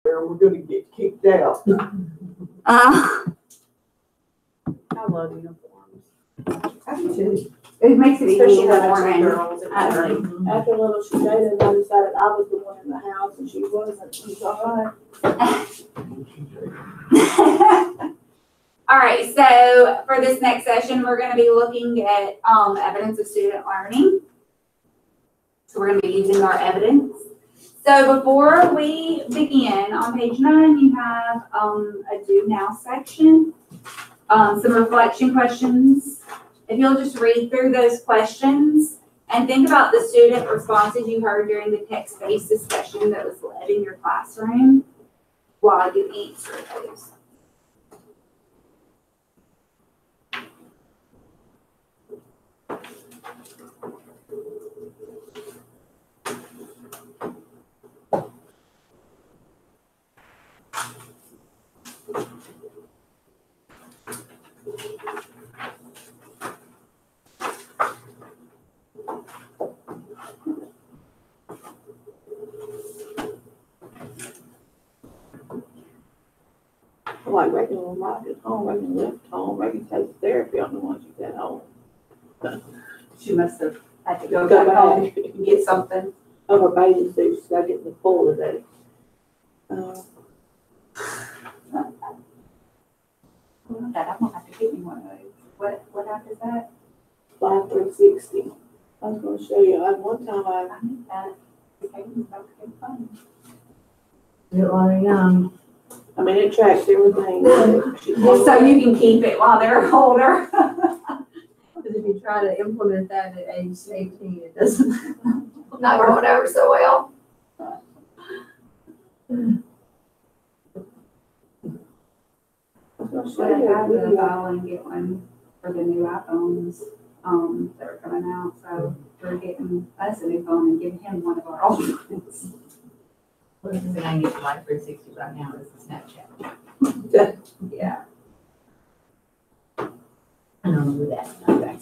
or we're gonna get kicked out. I love uniforms. I do too. It makes it Especially easy in the having two morning. girls. After a little, she dated, and I decided I was the one in the house, and she wasn't. She's all right. All right, so for this next session, we're going to be looking at evidence of student learning. So we're going to be using our evidence. So before we begin, on page 9, you have a do now section, some reflection questions. If you'll just read through those questions and think about the student responses you heard during the text-based discussion that was led in your classroom while you answer those. Like Reagan will ride at home, Reagan left home, Reagan takes therapy on the ones you get home. She must have had to Go go back back. home and get something. Oh, her bathing suit, she's gotta get in the pool today. That I'm gonna have to get me one of those. What app is that? Fly 360. I was gonna show you, one time I need that. Okay, it's about to get fun. I mean, it tracks everything. So you can keep it while they're older. Because if you try to implement that at age 18, it doesn't. Not going over so well. I was gonna Should show I you a have the video. file and get one for the new iPhones that are coming out? So we're getting us a new phone and giving him one of our old ones. What is it I get Fly 360 right now is the Snapchat. Yeah. I don't do that. I'm back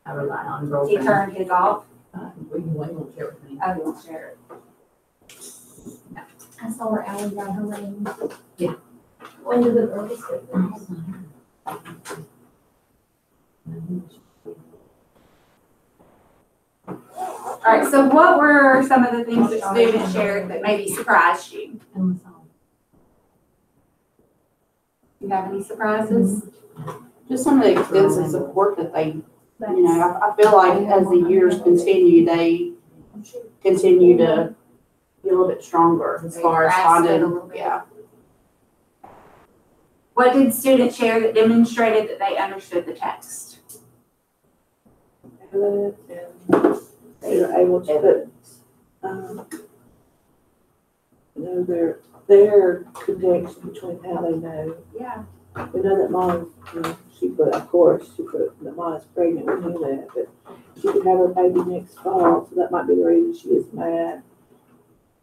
I rely on He girlfriend. turned his off. We won't share with me. Oh, he won't share it. I saw her Allie got her ring. Yeah. When did the girls get theirs? All right, so what were some of the things that students shared that maybe surprised you? You have any surprises? Just some of the extensive support that they, you know, I feel like as the years continue, they continue to be a little bit stronger as far as Grasp it a finding, little bit. yeah. What did students share that demonstrated that they understood the text? And they're able to put, you know, their connection between how they know. Yeah. We know that mom, you know, of course, that mom is pregnant, we knew that, but she could have her baby next fall, so that might be the reason she is mad.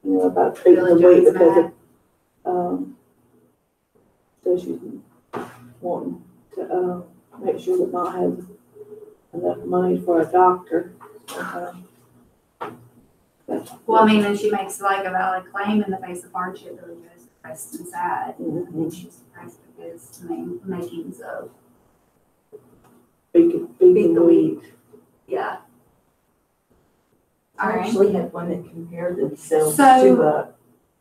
You know, about treating the Really weight John's because of, so she's wanting to, make sure that mom has enough money for a doctor. Well, I mean, and she makes like a valid claim in the face of hardship, really goes depressed and sad. I think she's depressed because main makings of Beat the weed. yeah. I actually had one that compared themselves So- to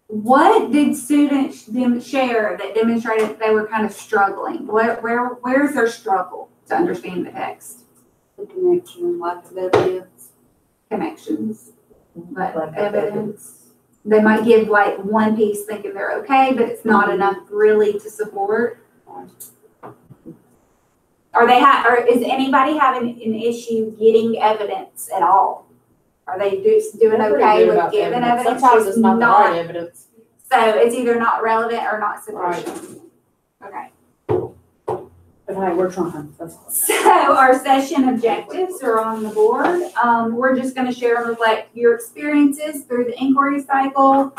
What did students share that demonstrated that they were kind of struggling? Where's their struggle to understand the text? The connection, lack of evidence. Connections, but Lack of evidence. They might give like one piece thinking they're okay, but it's not enough really to support. Or is anybody having an issue getting evidence at all? Are they doing They're pretty okay good with about giving evidence? Sometimes Just it's not the right evidence. So it's either not relevant or not sufficient. Okay. But hey, we're trying. That's all. So our session objectives are on the board. We're just going to share and reflect your experiences through the inquiry cycle,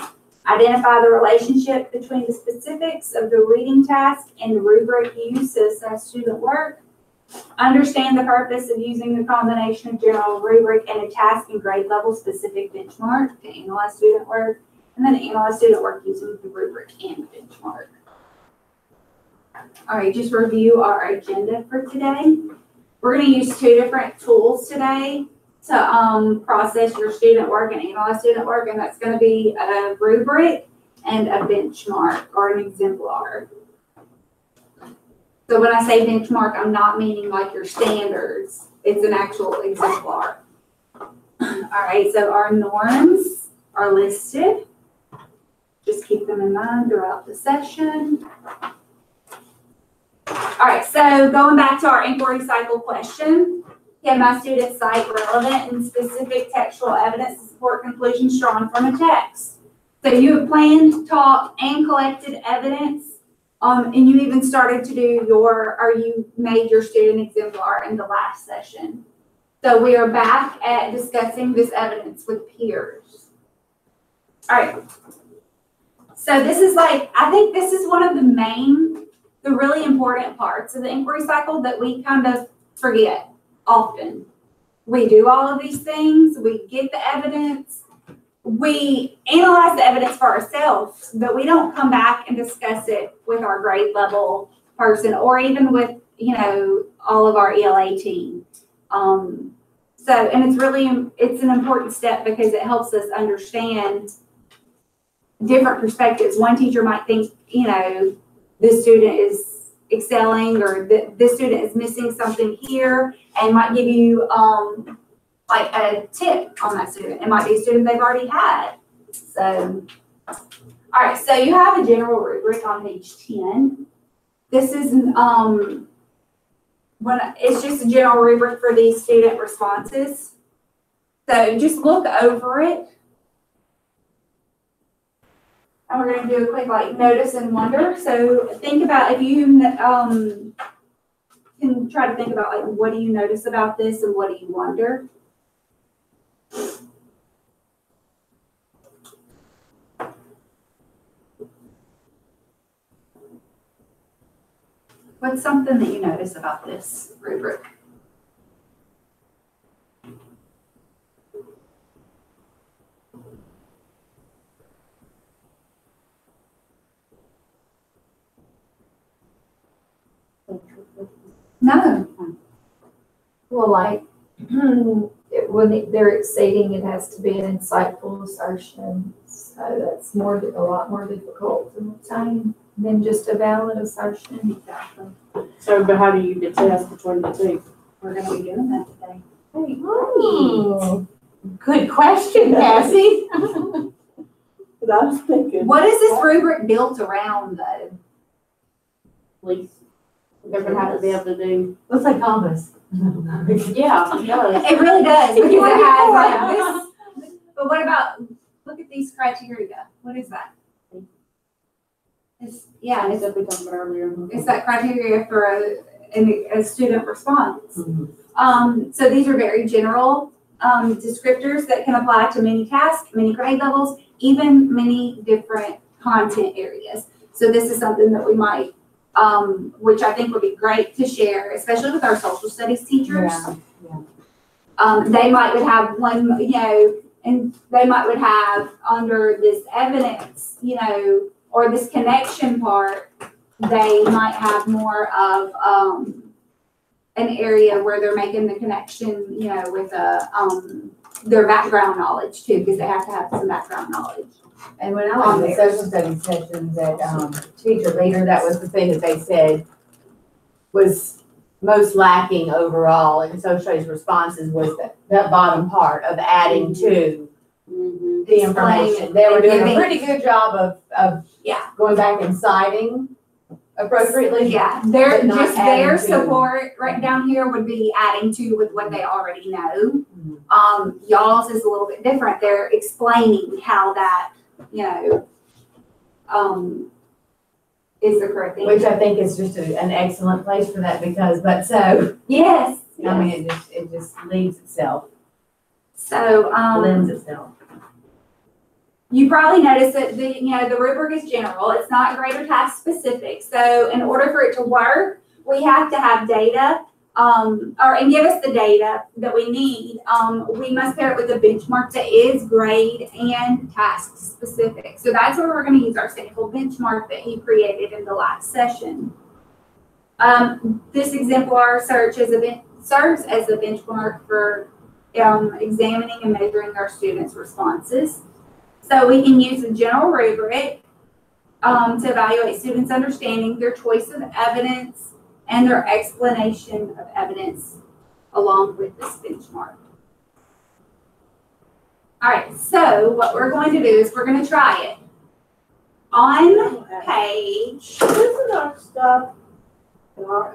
identify the relationship between the specifics of the reading task and the rubric used to assess student work, understand the purpose of using the combination of general rubric and a task and grade level specific benchmark to analyze student work, and then analyze student work using the rubric and benchmark. All right, just review our agenda for today. We're going to use two different tools today to process your student work and analyze student work, and that's going to be a rubric and a benchmark or an exemplar. So when I say benchmark, I'm not meaning like your standards. It's an actual exemplar. All right, so our norms are listed. Just keep them in mind throughout the session. All right, so going back to our inquiry cycle question, can my students cite relevant and specific textual evidence to support conclusions drawn from a text? So you have planned, taught, and collected evidence, and you even started to do you made your student exemplar in the last session. So we are back at discussing this evidence with peers. All right. So this is I think this is one of the really important parts of the inquiry cycle that we kind of forget often. We do all of these things, we get the evidence, we analyze the evidence for ourselves, but we don't come back and discuss it with our grade level person or even with, all of our ELA team. And it's an important step because it helps us understand different perspectives. One teacher might think, this student is excelling or this student is missing something here and might give you a tip on that student. It might be a student they've already had. So, all right, so you have a general rubric on page 10. This is it's just a general rubric for these student responses. So just look over it. And we're going to do a quick notice and wonder. So think about if you can try to think about what do you notice about this and what do you wonder? What's something that you notice about this rubric? No. Well, when they're exceeding, it has to be an insightful assertion. So that's a lot more difficult to obtain than just a valid assertion. Exactly. So, but how do you detest between the two? We're going to be doing that today. Oh. Good question, Cassie. But I was thinking. What is this rubric built around, though? Please. They're gonna have to be able to do. Looks like compass. Yeah, it does. It really does because it has this. But what about? Look at these criteria. What is that? It's It's what we talked about earlier. it's that criteria for a student response. Mhm. So these are very general descriptors that can apply to many tasks, many grade levels, even many different content areas. So this is something that we might, which I think would be great to share, especially with our social studies teachers. They would have one, and they would have under this evidence, or this connection part, they might have more of an area where they're making the connection, with their background knowledge too, because they have to have some background knowledge. And when I was in the social studies sessions at teacher leader, that was the thing that they said was most lacking overall in social studies responses was that bottom part of adding to the information. They were doing a pretty good job of going back and citing appropriately. Yeah, But not just their adding to. support right down here would be adding to with what they already know. Y'all's is a little bit different. They're explaining how that, is the correct thing. Which I think is just an excellent place for that Yes. I mean, it just leaves itself, So, lends itself. you probably noticed that the rubric is general. It's not grade or task specific. So in order for it to work, we have to have data and give us the data that we need, we must pair it with a benchmark that is grade and task specific. So that's where we're going to use our sample benchmark that he created in the last session. This exemplar serves as a benchmark for examining and measuring our students' responses. So we can use a general rubric to evaluate students' understanding, their choice of evidence, and their explanation of evidence along with this benchmark. All right, so what we're going to do is we're going to try it. On page... Isn't our stuff in our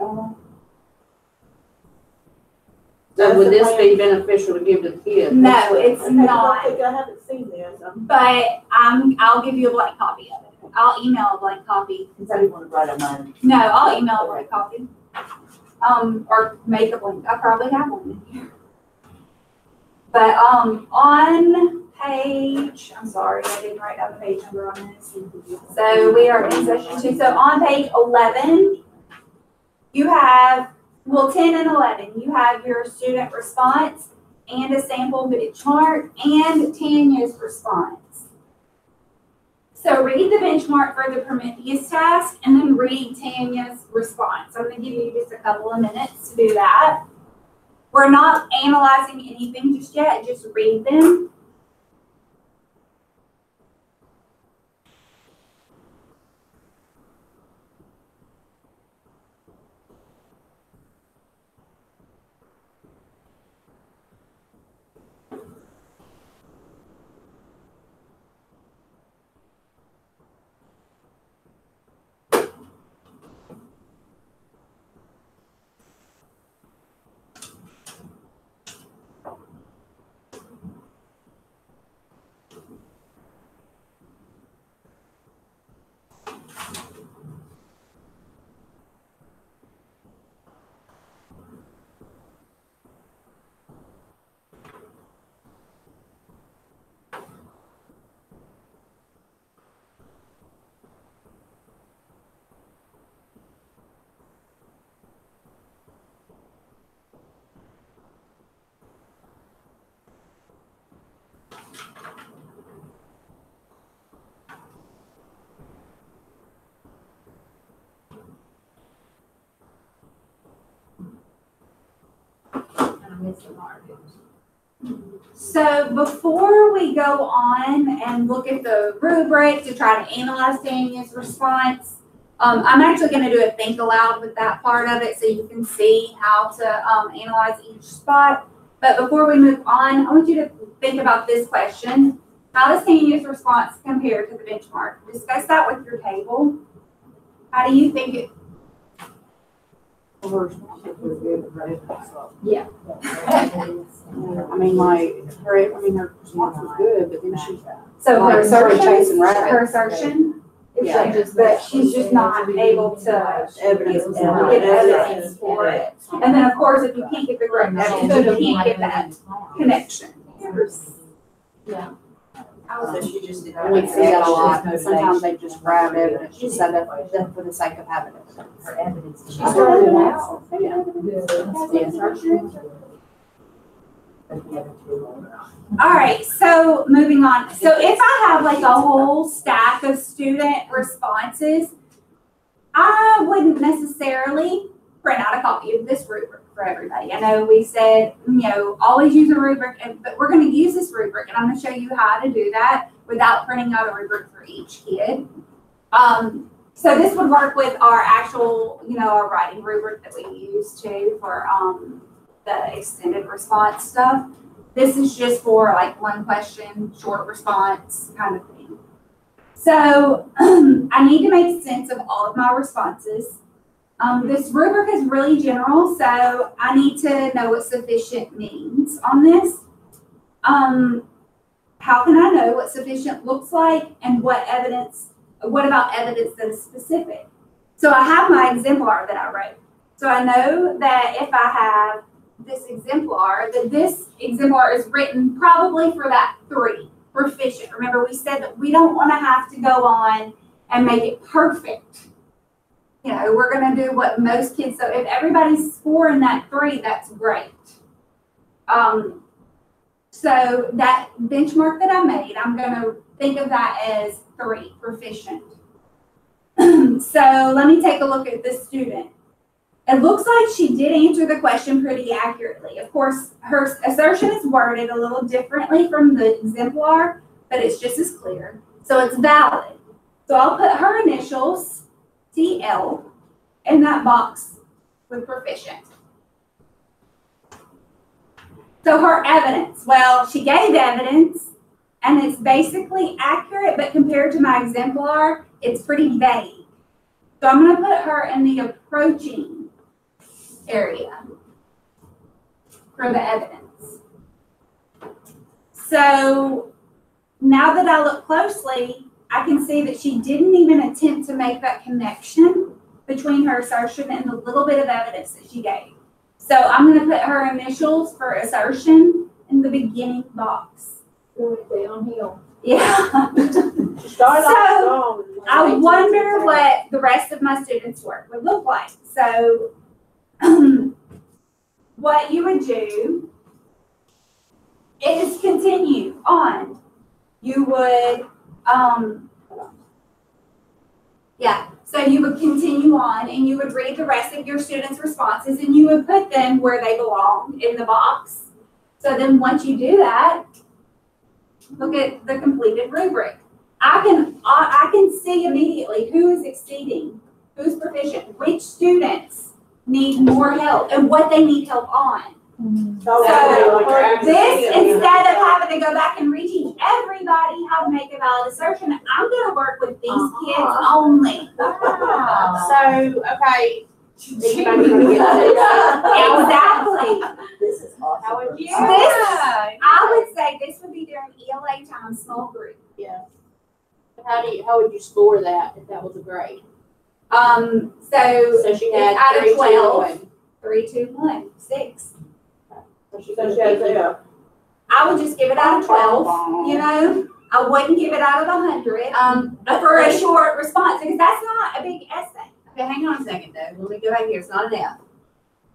So would this be beneficial to give to the kids? No, it's not. I haven't seen this. But I'll give you a blank copy of it. I'll email a blank copy. Because I didn't want to write on mine. No, I'll email a blank copy. Or make a blank. I probably have one in here. But on page, I'm sorry, I didn't write down the page number on this. So we are in session 2. So on page 11, you have, well, 10 and 11, you have your student response and a sample benchmark and Tanya's response. So read the benchmark for the Prometheus task and then read Tanya's response. I'm going to give you just a couple of minutes to do that. We're not analyzing anything just yet, just read them. So before we go on and look at the rubric to try to analyze Tanya's response, I'm actually going to do a think aloud with that part of it so you can see how to analyze each spot. But before we move on, I want you to think about this question. How does Tanya's response compare to the benchmark? Discuss that with your table. How do you think it? Yeah. I mean, like, her response was good, but then she So her started assertion, chasing rabbits. her assertion, Yeah. but she's just not able to Evidence. get evidence for it. And then, of course, if you can't get the correct evidence, you can't get that connection. Yeah. So she just did. And we see that a lot. Sometimes they just grab evidence just so that for the sake of having evidence. Her evidence. She started out. All right, so moving on. So if I have like a whole stack of student responses, I wouldn't necessarily print out a copy of this rubric for everybody. I know we said, always use a rubric, but we're going to use this rubric, and I'm going to show you how to do that without printing out a rubric for each kid. So this would work with our actual, our writing rubric that we use too for the extended response stuff. This is just for like one question, short response kind of thing. So I need to make sense of all of my responses. This rubric is really general, so I need to know what sufficient means on this. How can I know what sufficient looks like, and what about evidence that is specific? So I have my exemplar that I wrote. So I know that if I have this exemplar, that this exemplar is written probably for that 3, proficient. Remember, we said that we don't want to have to go on and make it perfect. You know, we're gonna do what most kids, so if everybody's scoring that 3, that's great. So that benchmark that I made, I'm gonna think of that as 3, proficient. So let me take a look at this student. It looks like she did answer the question pretty accurately. Of course, her assertion is worded a little differently from the exemplar, but it's just as clear. So it's valid. So I'll put her initials, TL, in that box with proficient. So her evidence, well, she gave evidence and it's basically accurate, but compared to my exemplar, it's pretty vague. So I'm gonna put her in the approaching area for the evidence. So now that I look closely, I can see that she didn't even attempt to make that connection between her assertion and the little bit of evidence that she gave. So I'm going to put her initials for assertion in the beginning box. Downhill. Yeah. Start So, off strong. I wonder what the rest of my students' work would look like. So what you would do is continue on. You would, so you would continue on and you would read the rest of your students' responses and you would put them where they belong in the box. So then once you do that, look at the completed rubric. I can see immediately who is exceeding, who's proficient, which students need more help and what they need help on. So this, instead of having to go back and reteach everybody how to make a valid assertion, I'm going to work with these kids only. So, okay. Exactly. This is awesome. How would you? I would say this would be during ELA time, small group. Yeah. How would you score that if that was a grade? So she had out of 3, 2, 12. 1. 3, 2, 1, 6. So she So she has a, I would just give it out of 12, you know? I wouldn't give it out of 100 for a short response because that's not a big essay. Okay, hang on a second though. Let me go back here. It's not an F.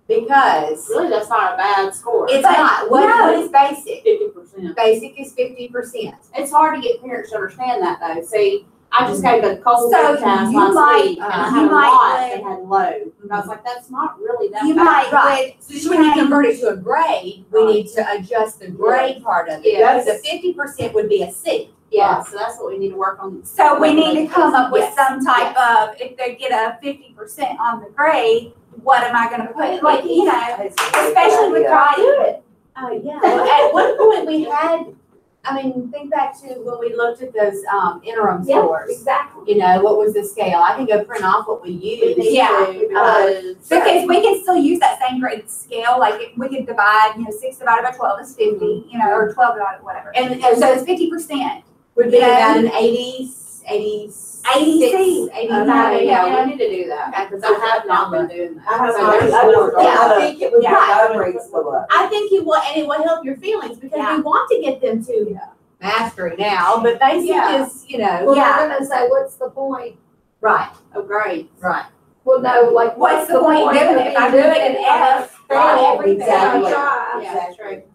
Because Really, that's not a bad score. it's But not. What is basic? 50%. Basic is 50%. It's hard to get parents to understand that though. See, I just gave a cold So read test you last might- week and I you had a might lot would- that had low. And I was like, that's not really that You bad. might Right. would So when you convert it to a grade, we need to adjust the grade part of it. Yes. The 50% would be a C. Yeah, so that's what we need to work on. So we need to come up with Yes. some type of, if they get a 50% on the grade, what am I gonna put? Like, you know, especially with writing. Oh, yeah. Well, at one point we had, I mean, think back to when we looked at those interim Yeah, scores. exactly. You know, what was the scale? I can go print off what we used. Yeah. Because Because we can still use that same grade scale, like we could divide, 6 divided by 12 is 50, or 12 divided by whatever. And So it's 50%. would be Yeah. about an 86, 80. 89. yeah, we need to do that because I have not been doing that. I have So not- there's I more don't- going on. I think it would be Yeah. my grades go up. I think it will, and it will help your feelings because Yeah. we want to get them to mastery now, but basic Yeah. is, you know, Well, Yeah. they're gonna say, what's the point? right, Oh, great. right. Well, no, like, What's the point doing it if I do it in F for Right, everything? exactly. Try. Yeah, that's right.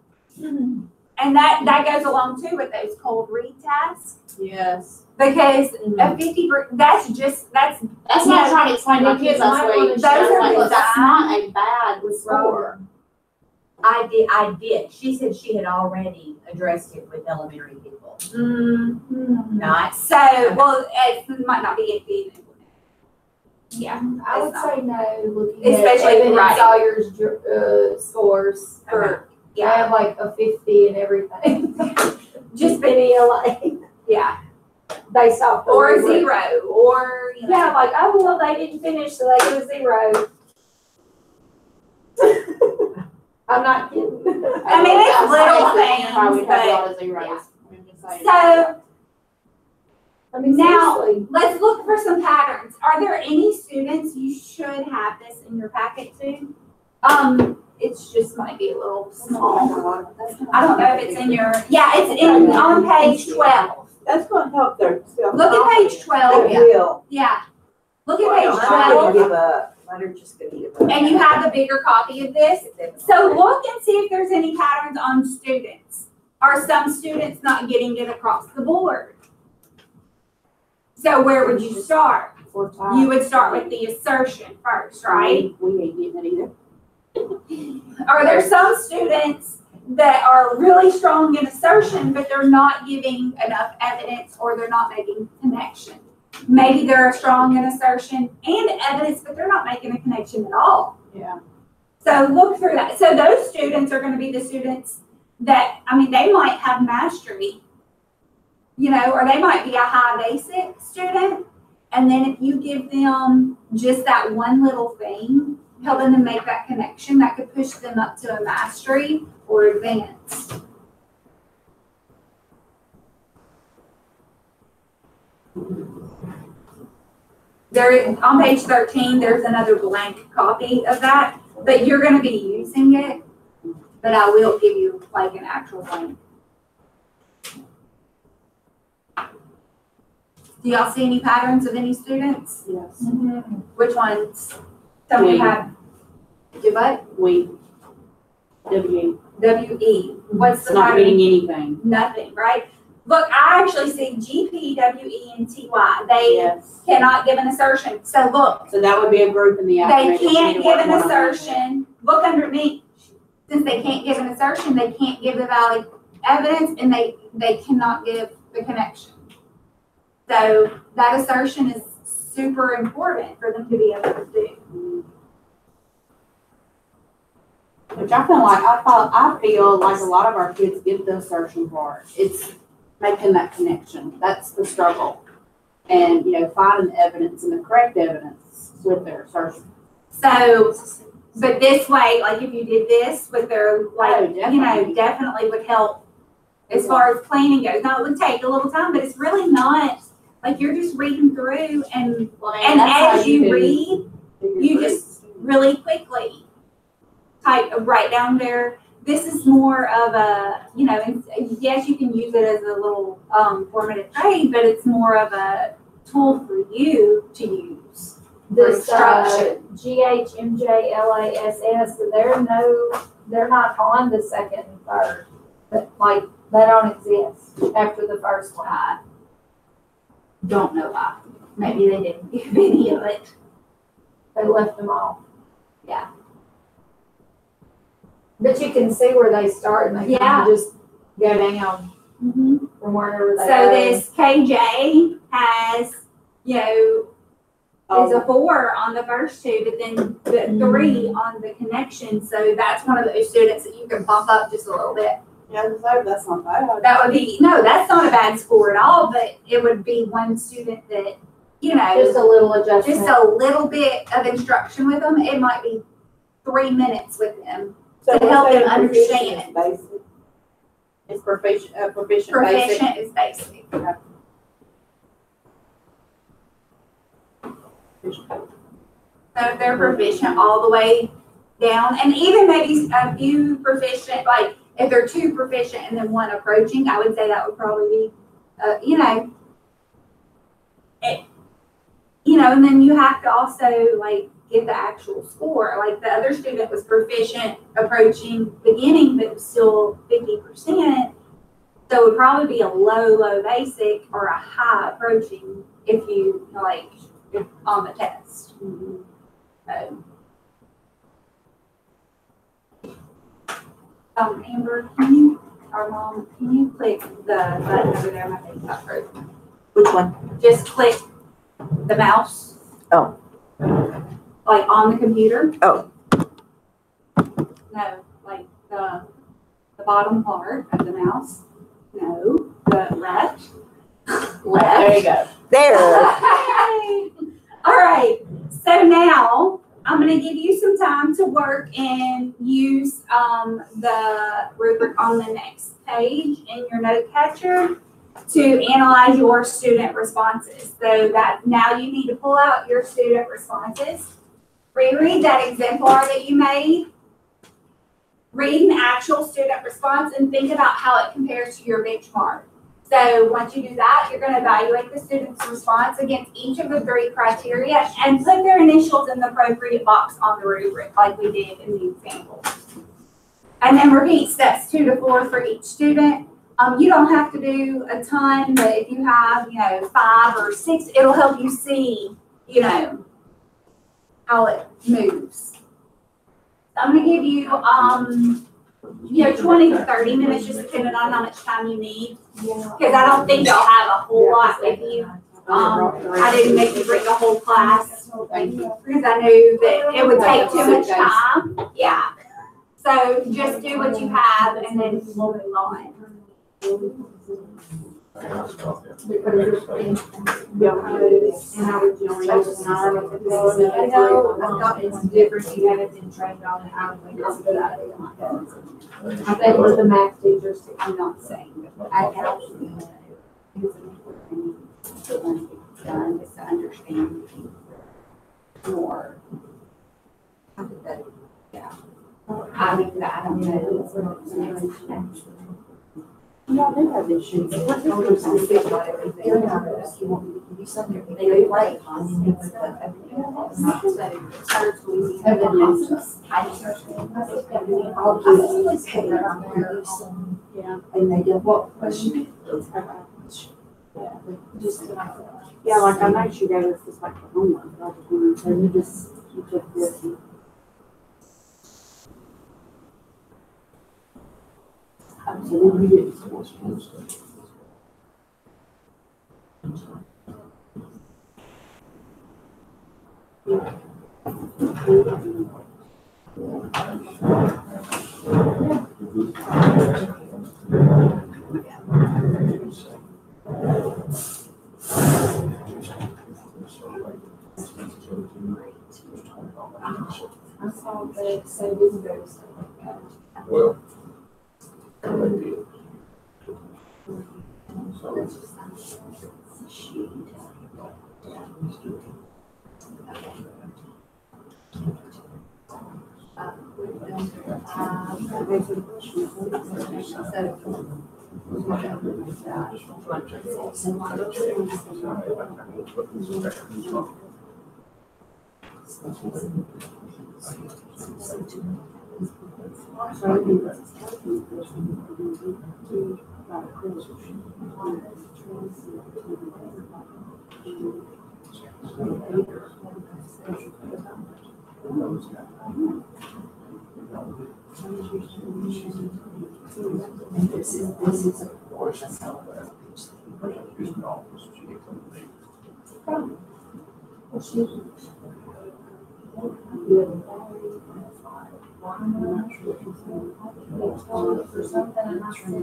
And that goes along too with those cold read tasks. Yes. Because a 50, that's That's Yeah. not trying to explain to my kids last week. Those are Like, the that's signs. not a bad score. I did. She said she had already addressed it with elementary people. Not, So, well, it might not be it. Yeah. I would say no, looking Especially at Evan and writing. Sawyer's scores for, I Yeah, have like a 50 and everything. just, In ELA, yeah, based off. the or a rubric. 0, or, Yeah, like, oh, well, they didn't finish, so they get a 0. I'm not kidding. I mean, it's little Why we things, have a but, lot of zeros. I'm just saying. so, I mean, Now- seriously. let's look for some patterns. Are there any students you should have this in your packet too? It's just might be a little small. I don't know if it's in your, yeah, it's in, on page 12. That's gonna help their self. Look at page 12, It will. yeah. Look at Mine page are 12. gonna give up. Mine are just gonna give up. And you have the bigger copy of this. So look and see if there's any patterns on students. Are some students not getting it across the board? So where would you start? You would start with the assertion first, right? We ain't getting it either. Are there some students that are really strong in assertion, but they're not giving enough evidence or they're not making connection? Maybe they're strong in assertion and evidence, but they're not making a connection at all. Yeah. So look through that. So those students are going to be the students that, I mean, they might have mastery, or they might be a high basic student. And then if you give them just that one little thing, helping them make that connection, that could push them up to a mastery or advanced. On page 13, there's another blank copy of that, but you're going to be using it, but I will give you like an actual blank. Do y'all see any patterns of any students? Yes. Which ones? Tell me how. Do what? We. W. W-E. What's the Not pattern? getting anything. Nothing, right? Look, I actually see G-P, W-E, and T-Y. They Yes. cannot give an assertion. So look, So that would be a group in the they affirmation. can't to give work an one-on-one. assertion. Look underneath. Since they can't give an assertion, they can't give the valid evidence, and they cannot give the connection. So that assertion is super important for them to be able to do. Which I feel like a lot of our kids give the assertion part. It's making that connection. That's the struggle. And, finding evidence and the correct evidence with their assertion. So, but this way, like if you did this with their, like, definitely. definitely would help as far as planning goes. Now, it would take a little time, but it's really not, like you're just reading through and as you read, you just really quickly write down there. This is more of a, yes, you can use it as a little formative aid, but it's more of a tool for you to use. This Instruction. GHMJLASS, they're not on the second and third. But like, they don't exist after the first one. I don't know why. Maybe they didn't give any of it. They left them off. Yeah. But you can see where they start and they kind of just go down from wherever they So go. this KJ has, is a 4 on the first two, but then the 3 on the connection. So that's one of those students that you can bump up just a little bit. Yeah, that's not bad. That would be, no, that's not a bad score at all, but it would be one student that, Just a little adjustment. just a little bit of instruction with them. It might be 3 minutes with them. So To help them proficient understand. is basic. It's proficient basic. Proficient is basic. So if they're proficient all the way down, and even maybe a few proficient, like if they're 2 proficient and then 1 approaching, I would say that would probably be, and then you have to also like get the actual score. Like the other student was proficient approaching beginning, but was still 50%. So it would probably be a low basic or a high approaching if you if on the test. Amber, Mom, can you click the button over there? My thing's not frozen. Which one? Just click the mouse. Oh. Like on the computer. Oh. No, like the bottom part of the mouse. No, the left. There you go. There. All right. So now I'm going to give you some time to work and use the rubric on the next page in your note catcher to analyze your student responses. So that now you need to pull out your student responses, reread that exemplar that you made, read an actual student response, and think about how it compares to your benchmark. So once you do that, you're gonna evaluate the student's response against each of the 3 criteria and put their initials in the appropriate box on the rubric, like we did in the example. And then repeat steps 2 to 4 for each student. You don't have to do a ton, but if you have, 5 or 6, it'll help you see, how it moves. I'm gonna give you, 20 to 30 minutes, just depending on how much time you need. Because I don't think y'all have a whole lot with you. I didn't make you bring the whole class because I knew that it would take too much time. Yeah. So just do what you have and then we'll move on. It's different, you haven't been trained on it, I don't think it's a good idea. I think with the math teachers, I'm not saying that I have to do it. It's an important thing to learn it's done, is to understand more. How did that, yeah. I mean, I don't know. Yeah, they have issues. What they're going to say about everything. They're not asking you want me to give you something. They like constantly with and they don't what question. Yeah, like I know she gave us this like homework, but I just wanted to say, you took this. Absolutely. I saw that, so we can go to stuff like that. Well, they did. This is a portion of that. For something, and I said,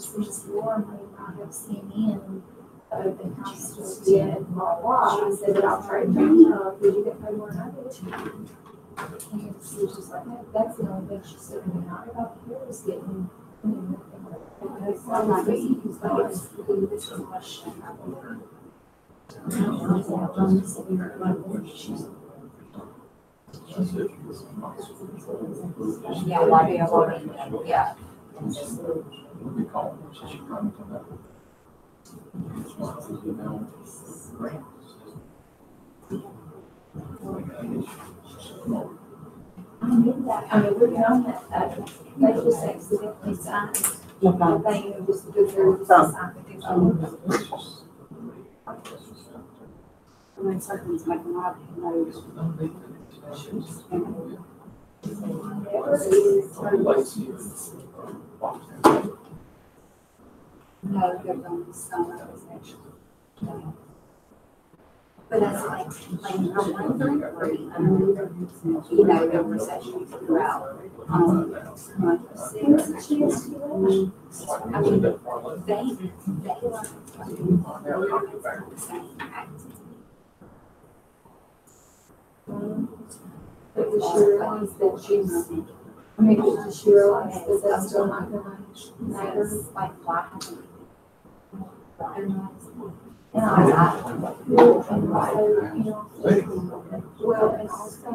she's warm, I have seen in the open house store yet, blah, blah. I said, but I'll trade her, did you get paid more than I did? And she was just like, that's the only thing she said, and not about here is getting. Yeah, like, yeah. I knew that, I mean, we've known that, they just accidentally signed the thing, and just because they're just signed it. I mean, something's making a lot of noise. No, they're on the summer, actually. But that's like I'm wondering, the recession throughout. Month 6. I mean, they But does she realize that she's, I mean, does she realize that that's still not gonna matter? like black. And well, and also,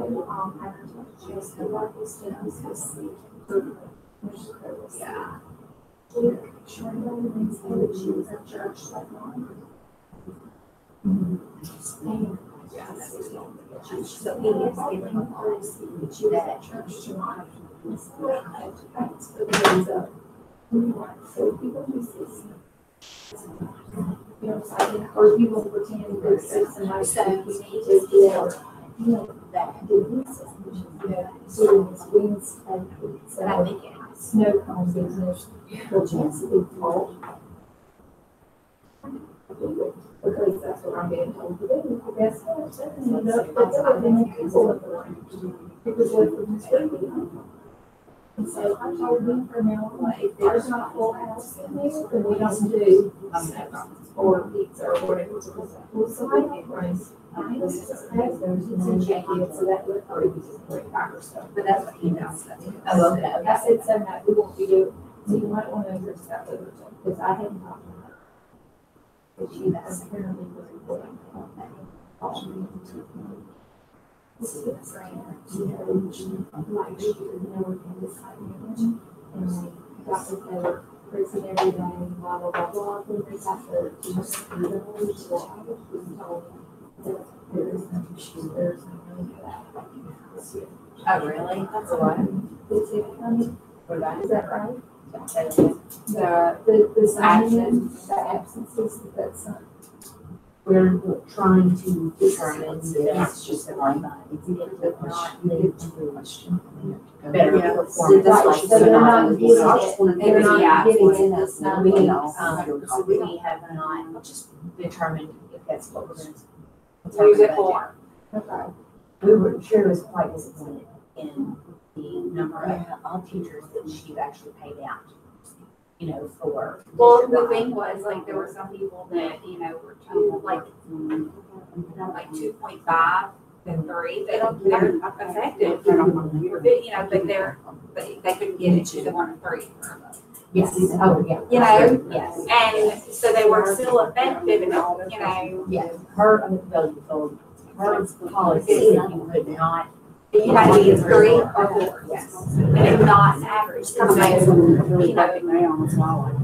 just the work is Yeah. She was at church that night. So he is feeling policy, but she was at church tonight. So people who see, you know, or people pretend to see somebody, so you need to do that. So it's wings, so I think snow cones, there's no chance of it fall. Because that's what I'm being told to do. That's what I'm saying. You know, that's what they make people look like. Because what the mistake. And so I told them for now, like, if there's not a full house in there, then we don't do or pizza or whatever. Well, so I don't price. There's no jacket, so that would probably be stuff. But that's what he does. Oh, okay. I said, so no, we won't be doing, so you might want to know your stuff over, because I haven't talked to her. But she apparently was reporting on that. This is a friend, you know, like she was never in this kind of and they got with their prison every day, blah, blah, blah, blah. Then they got the, just the village, so I was told that there's no money for that. Oh, really? That's a lot. Is it coming? What about Is that right? the The signing, the absences, that's not. We're trying to determine if it's just the right line. If not, then to the question. Better Yeah. performance. Right, so they're not getting it, they're not getting it, that's not We being. have not just determined if that's what we're going to. Use it for. Okay. We were, Sherry was quite disappointed in the number of teachers that she actually paid out, you know, for. Well, the thing was, like, there were some people that, you know, were like 2.5 and 3, they're effective. You know, but they couldn't get it to the 1 and 3. Yes, oh, yeah. You know? Yes. And so they were still effective and, you know, Yes, her policy, you could not. you had to be a 3 or 4. Yes. And not an average. Kind of makes, you know,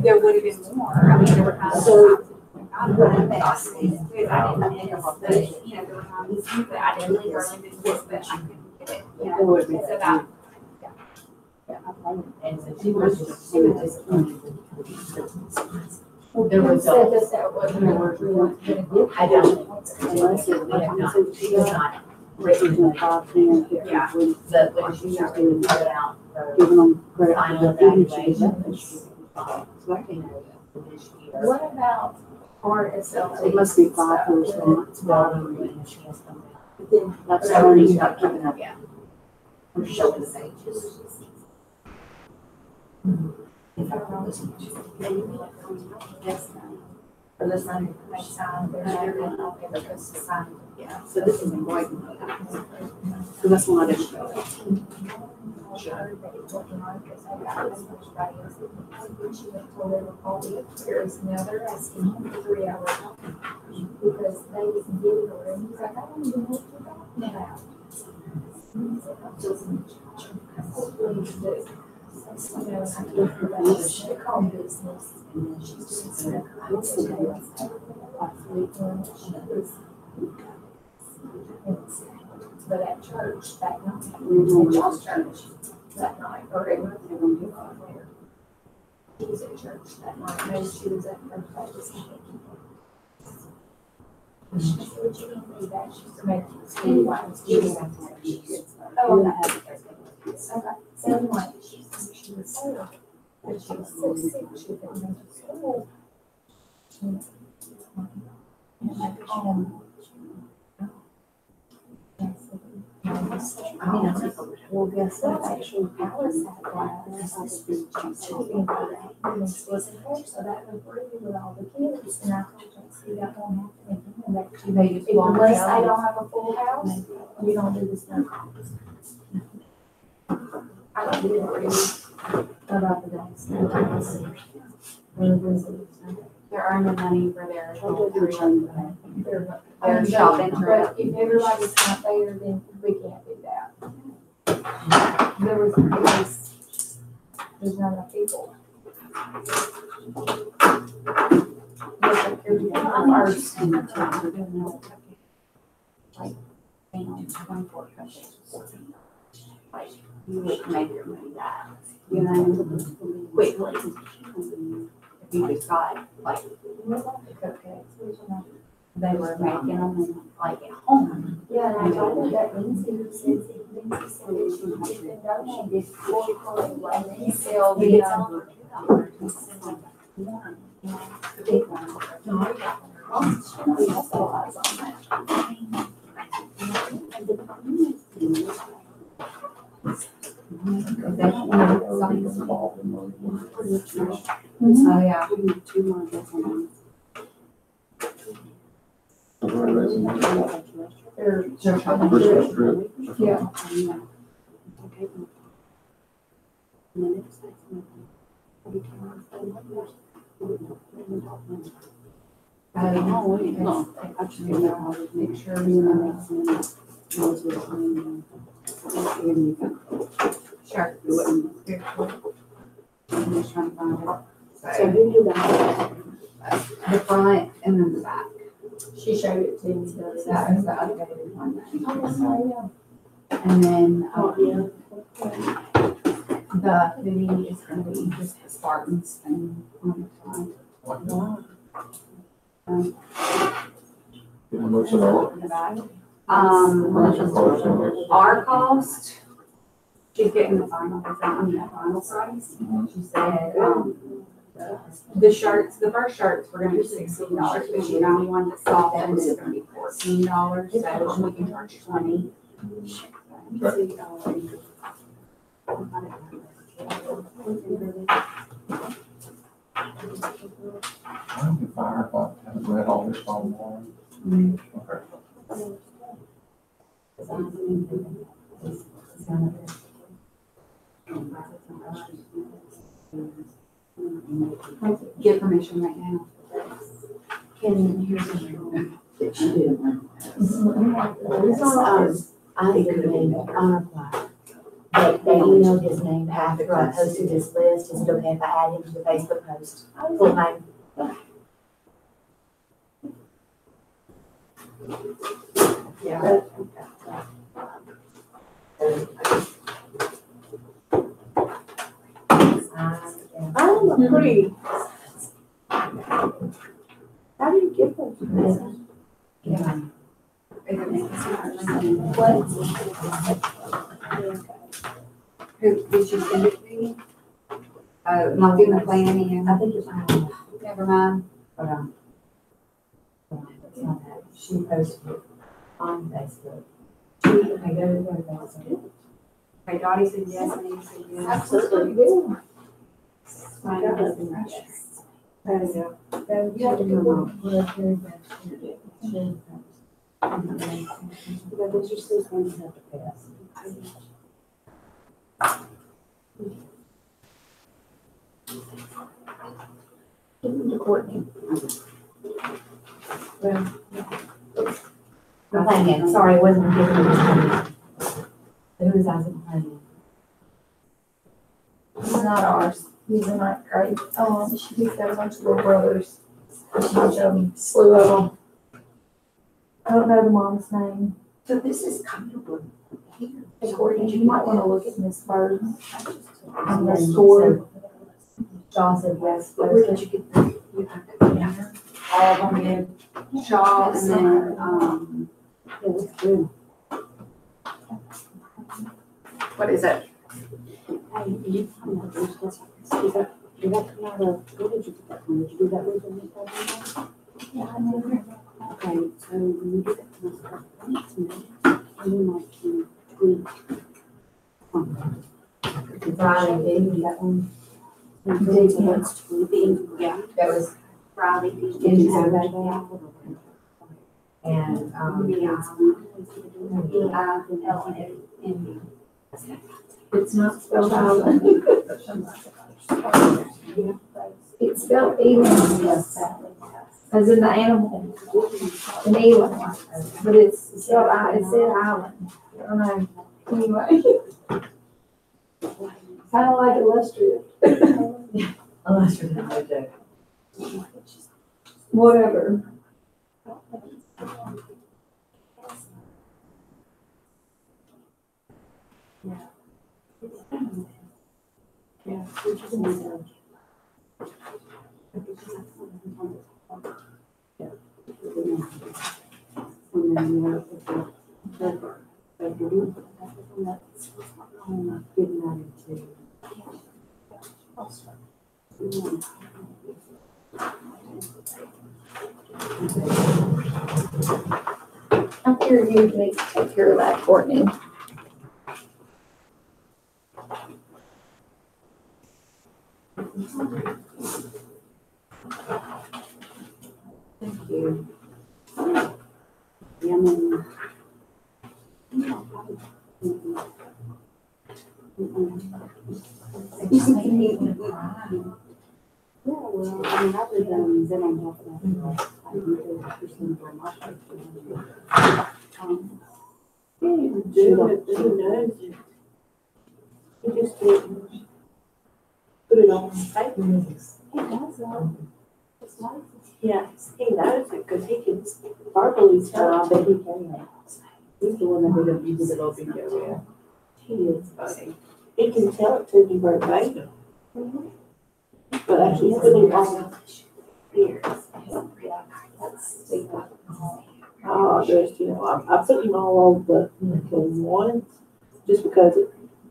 there would have been more. I mean, there were times. So, I didn't miss, but, you know, there were times that I didn't really miss, but I couldn't get it. You know, it's about. And so she was disappointed. There was Said that wasn't what we were gonna get. I don't. She was not. Written in 5, 10, 15, Yeah. 20. But when she was doing put out her Giving them credit final for the finish. evaluation, she was this year. What about RSL? It must be 5 years It's old. bottom and she has come back. That's how she's not giving up. Yeah. We're showing the pages. For the sign, next time, there's no, because the sign. Yeah, so this is in white. So that's one I didn't show. Now they're asking him for 3 hours because they didn't get it or and he's like, I don't even know what you're talking about. Hopefully you do. You know, I feel for that, they call business. And then she's doing some but at church that night, at y'all's church that night, or it was there. She was at church that night, no, she was at First Baptist. She said, what you mean by that? She's American. Anyway, oh, I'm not having it. Okay, so anyway, she was so, but she was so sick, she couldn't go to school. And well, guess what? Actually, Alice had class. So that was really with all the kids. And I told her, see, that won't happen. Unless I don't have a full house, we don't do this now. I don't do it really. About the dogs. They're earning money for their They're shopping trip. But if everybody's not there, then we can't do that. There was There's not enough people. Like, you would make your money back, you know, quickly. If you just got, like, they were making them like at home. Yeah, and I told her that Lindsay said that she didn't donate for and he sell the, The big one. she specializes on that. Oh, yeah. Two more different They're Christmas trip. Yeah. I just figured I would make sure, you know, Sure. I'm just trying to find it. So who did that? The front and then the back. She showed it to me the other day. That is the updated one. Oh, And then, Yeah. the hoodie is gonna be just the Spartans thing on the front. Getting most of all. In the back. What's your cost on this? Our cost, she's getting the final, final price. She said, the shirts, the first shirts were gonna be $16, but she found one that saw and it's gonna be $14, so we can charge 20. I'd be fired if I haven't read all this online. Okay. Get permission right now. Here's that she didn't want. I think her name honor plaque. They emailed his name after I posted this list. Is it okay if I add him to the Facebook post? Full name. Yeah. Oh, pretty. How do you get those? Yeah. What? Who, did you send it to you? Not in the planning, I think it's on. never mind. Hold on. It's not that. She posted it on Facebook. Okay, go to Facebook. Okay, Dottie said yes, and you said yes. Absolutely. Good. Mine has been rushed. There you go. You have to go on. Yeah, those are still going to have to pass. Give them to Courtney. I'm playing, sorry, it wasn't giving me this time. Who is I playing? He's not ours. He's in ninth grade. He's got a bunch of little brothers. A bunch of them, slew of them. I don't know the mom's name. So this is comfortable here. Courtney, you might want to look at Miss Bird. And the then store. Shaw said yes. Where did you get the, you have to, all of them did, Shaw, and then, Yeah, that's good. what is it? Hey, you come out, is that come out of, where did you get that from? Did you do that with me? Yeah, I know. Okay, so when you do that, and then like you tweak. Riley gave me that one. Yeah, That was Riley. in Saturday. And, It's not spelled out. It's spelled even, as in the animal, an eland, but it's spelled, it said island. I don't know, anyway. Kind of like illustrative. Illustrative. Whatever. Yeah, we just need to. And then you have the paper. But you do that's getting ready to. I figured you would need to take care of that, Courtney. Thank you. Yeah, I mean. Just making me want to cry. Yeah, well, I mean, other than then on top of that, I do 50% for my He didn't even do it, but he knows it. He just didn't put it on paper. He does that. It's nice. Yeah, he knows it because he can verbally tell that he can. He's the one that did the little video, yeah. He is funny. He can tell it to me verbatim. But actually put it on here. Oh, there's, you know, I put him all over the ones just because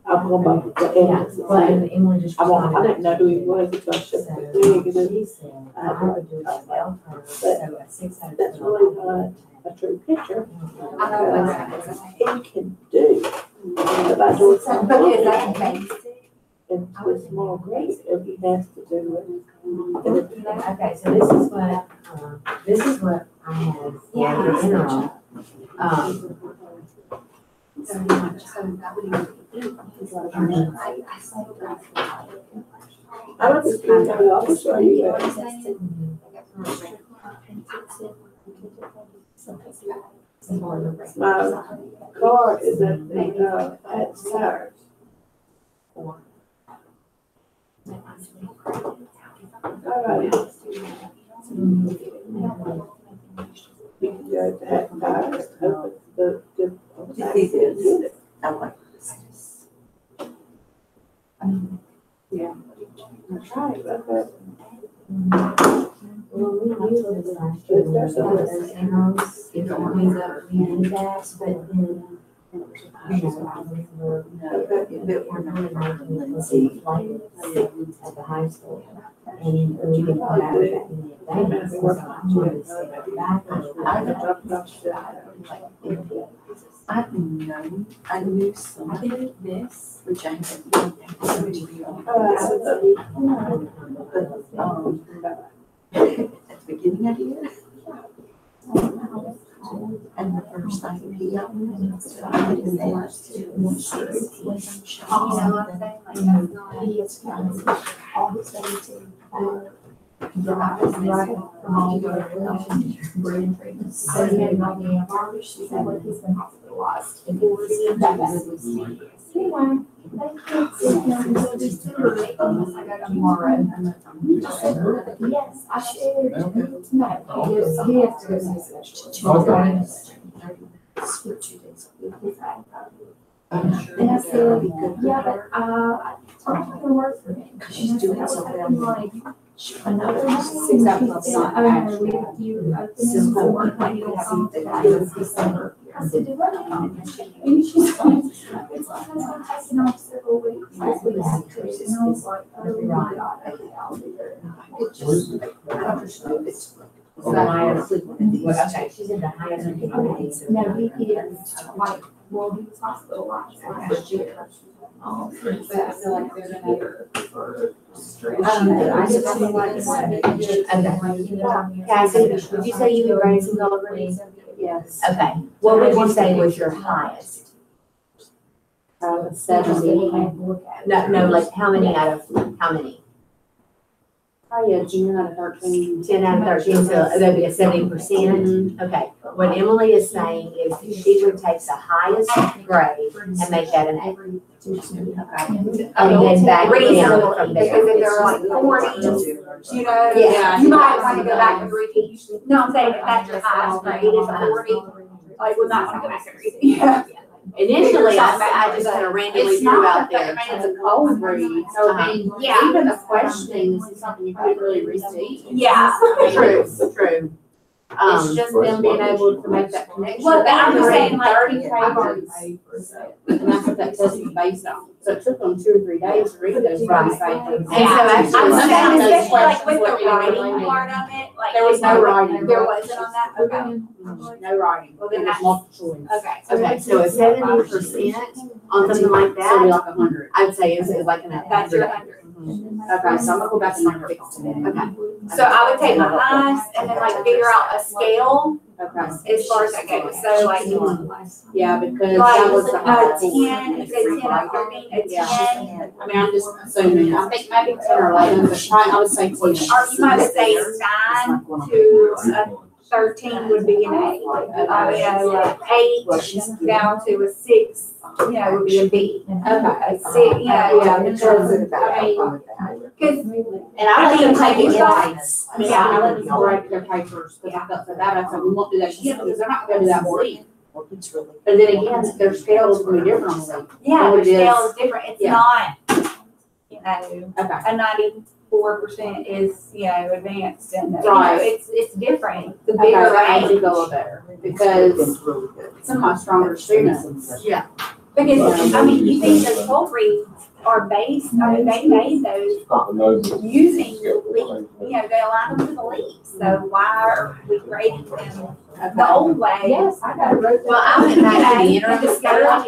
I'm going by the evidence. Well, and Emily just. I didn't know who he was until I showed So, the big, and then she said, I would do it as well for her, so a 6 out of 10. that's really not a true picture. I know that's He can do about doing something. But is that basic? And with small grades, if he has to do it. And if he has Okay, so this is what I have for the interim. I don't think you have the office or you guys. My car is at Cyrus. All right. You can go to that Cyrus, open the. I like this. Yeah. That's right, okay. Well, we usually do last year, we have those interim, if it means that we need that, but then. We're really making it see like at the high school. And we can come back with that in advance, so I'm going to step back a little bit. I knew something of this, which I had. At the beginning of the year. And the first thing he She said, like, he's been hospitalized. And it was anyway, thank you. Until December, I got tomorrow. Yes, I should. No, he has to go to his for 2 days. And I said, yeah, but I told her to work for him. She's doing something like another 6 hours. I remember you opening for one, like you don't see that it was December. I said, do what? And she's like, it's like, I'm going to take it off several weeks. Like, we have to. And I was like, oh my God, okay, I'll be there. It just, I understood it's. Okay, she's in the highest. No, he is, like, well, he was hospitalized last year. For stress. I just feel like Cassie, did you say you were ready to go already? Yes. Okay, what would you say was your highest? 70. No, like how many out of, how many? Probably a 10 out of 13. 10 out of 13, so that'd be a 70%. Okay, what Emily is saying is that she would take the highest grade and make that an A. Okay. And then back down from Because there. if they're like 40, you know, Yeah. you might want to go back and reteach. No, I'm saying if that's your highest grade is a 40, like, we might want to go back and reteach. Yeah. Initially, I just kind of randomly It's threw not out that, there. I mean, it's a cold read, so I mean, Yeah. even the questioning is something you couldn't really receive. Yeah. True, true. It's just them being able to make that connection. Well, I'm just saying, like, 30 pages. And that's what that test is based on. So it took them 2 or 3 days to read those 30 Right. pages. And so actually, I'm some saying, of those especially like with the questions were writing related. part of it, like. There was no writing. There wasn't on that, okay. No writing. Well, then It was that's- multiple choice. Okay. Okay, so a 70% on something like So it'd be that, like 100. I would say is like an. That's your 100. Okay, so I'm gonna go back and like fix it. Okay. So I would take my highest and then like figure out a scale Okay, as far as that goes. So like, yeah, because like that was the a highest. 10, you said 10 out of 13, a 10. I mean, I'm just assuming, I think maybe 10 or 11, but probably I would say 10. Or you might say 9 to a 13 would be an A. You know, 8 down to a 6, you know, would be a B. A 6, you know, because, I mean, because And I let them take maybe it five. twice. I mean, I let them write their papers, because I felt so bad, I said, we won't do that again, because they're not gonna do that week. But then again, their scale is gonna be different on the week. yeah, What the it is. scale is different. It's Yeah. not, you know, Okay. a 94% is, you know, advanced and, you know, Right. it's different. The Okay, bigger that makes range. it go better, because some of my stronger students. Yeah. Because, I mean, you think those whole reads are based, I mean, they made those using leap, you know, they align them to the leap. So why are we grading them the old way? Yes, I got it right there. Well, I went back to the interim scale,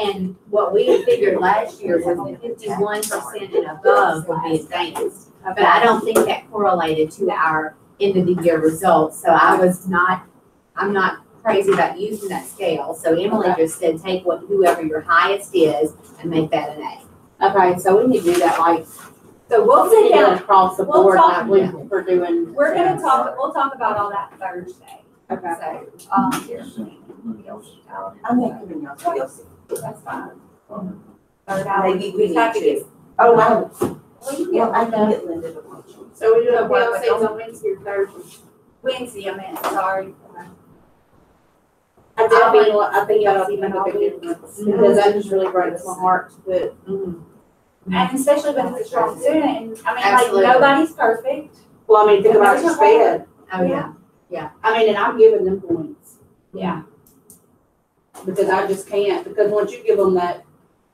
and what we figured last year was that 51% and above would be advanced. But I don't think that correlated to our end of the year results, so I'm not crazy about using that scale. So Emily just said, take whoever your highest is and make that an A. Okay, so we need to do that like, So we'll sit do it down, across the we'll board, talk- not we for doing. we're gonna talk, we'll talk about all that Thursday. Okay. So, I'm not giving y'all TLC. that's fine. Maybe we have need to get. to. Oh, no. Well, you Well, I get can get Linda to watch you. So we do No, the what, but PLCs on Wednesday or Thursday? Wednesday, I meant, sorry. I think that'll be make a big difference, because that just really breaks my heart to put. And especially when it's a strong student, and I mean, Absolutely. like, nobody's perfect. Well, I mean, think about your sped. Oh, yeah. I mean, and I'm giving them points, Yeah. because I just can't, because once you give them that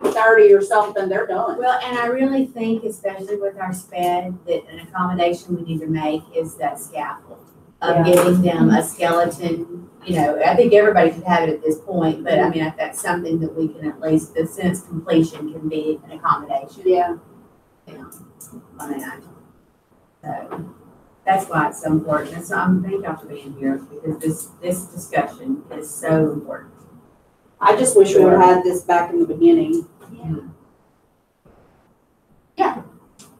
30 or something, they're done. Well, and I really think, especially with our SPED, that an accommodation we need to make is that scaffold of giving them a skeleton. You know, I think everybody could have it at this point, but I mean, if that's something that we can at least, the sentence completion can be an accommodation. Yeah. On that. So that's why it's so important. And so thank y'all for being here, because this discussion is so important. I just wish we would have had this back in the beginning.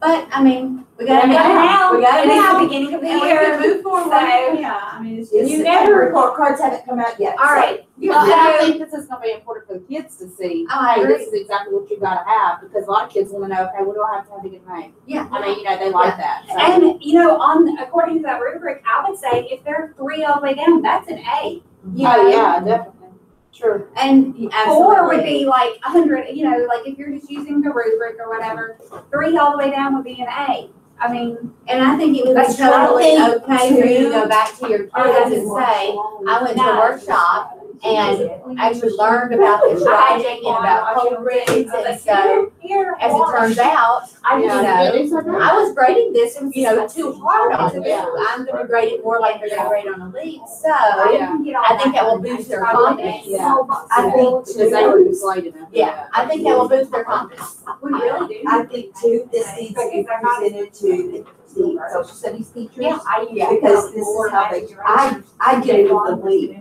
But, I mean, we We got gotta it now. We got it And it's now. the beginning of the And we year. can move forward. So, Yeah, I mean, it's just. You never- report cards haven't come out yet. all right. Well, and I think this is gonna be important for the kids to see. Oh, I Hey, agree. this is exactly what you gotta have, because a lot of kids wanna know, okay, what do I have to get made? Yeah. I mean, you know, they like that. So, And, you know, according to that rubric, I would say if they're 3 all the way down, that's an A. You know? oh, yeah, definitely. Sure. And 4 would absolutely. be like 100, you know, like if you're just using the rubric or whatever, 3 all the way down would be an A. I mean, And I think it would be That's totally true. okay for you to go back to your Oh, that's kids and say, I went to a No. workshop and actually learned about this writing and about cold reads, and so, as it turns out, I you just, know, I was grading this, and, you know, too hard on it. I'm gonna grade it more like they're gonna grade on a leap, so I think that will boost their confidence. Yeah. I think Because they were deflated. Yeah, I think that will boost their confidence. we really do. I think too, this needs to be presented to the social studies teachers. Yeah, Because this is how I get it with the leap.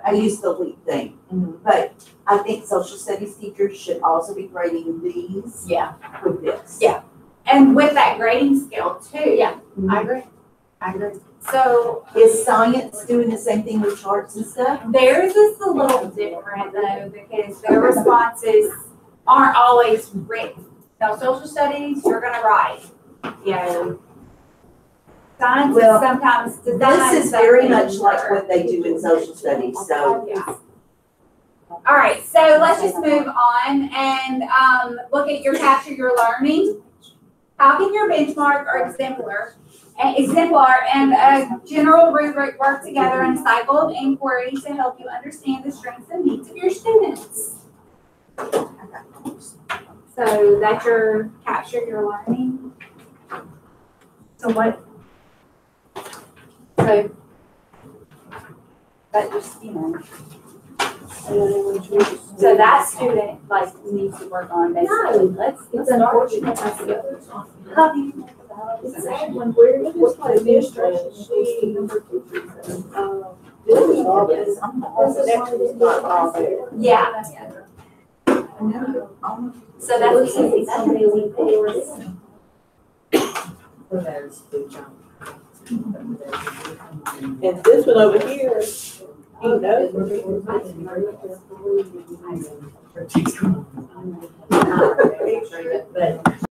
I use the leap thing. But I think social studies teachers should also be grading these Yeah. with this. Yeah. and with that grading scale too. Yeah. I agree. So Is science doing the same thing with charts and stuff? theirs is a little different though, because their responses aren't always written. Now, social studies, you're gonna write, you know. Science is Well, sometimes This designed is very something much like for- what they do in social studies, so. Yeah. All right, so let's just move on and look at your capture your learning. How can your benchmark or exemplar and a general rubric work together in a cycle of inquiry to help you understand the strengths and needs of your students? So that's your capture your learning. So what? So, that just, you know. So that student like needs to work on basically. It's unfortunate, I see others on. How do you think about It's it? sad when we're, what's the administration, she, number two, This is all this. The next one's not all there. Yeah. So that's easy. For those who don't. And this one over here, he knows. But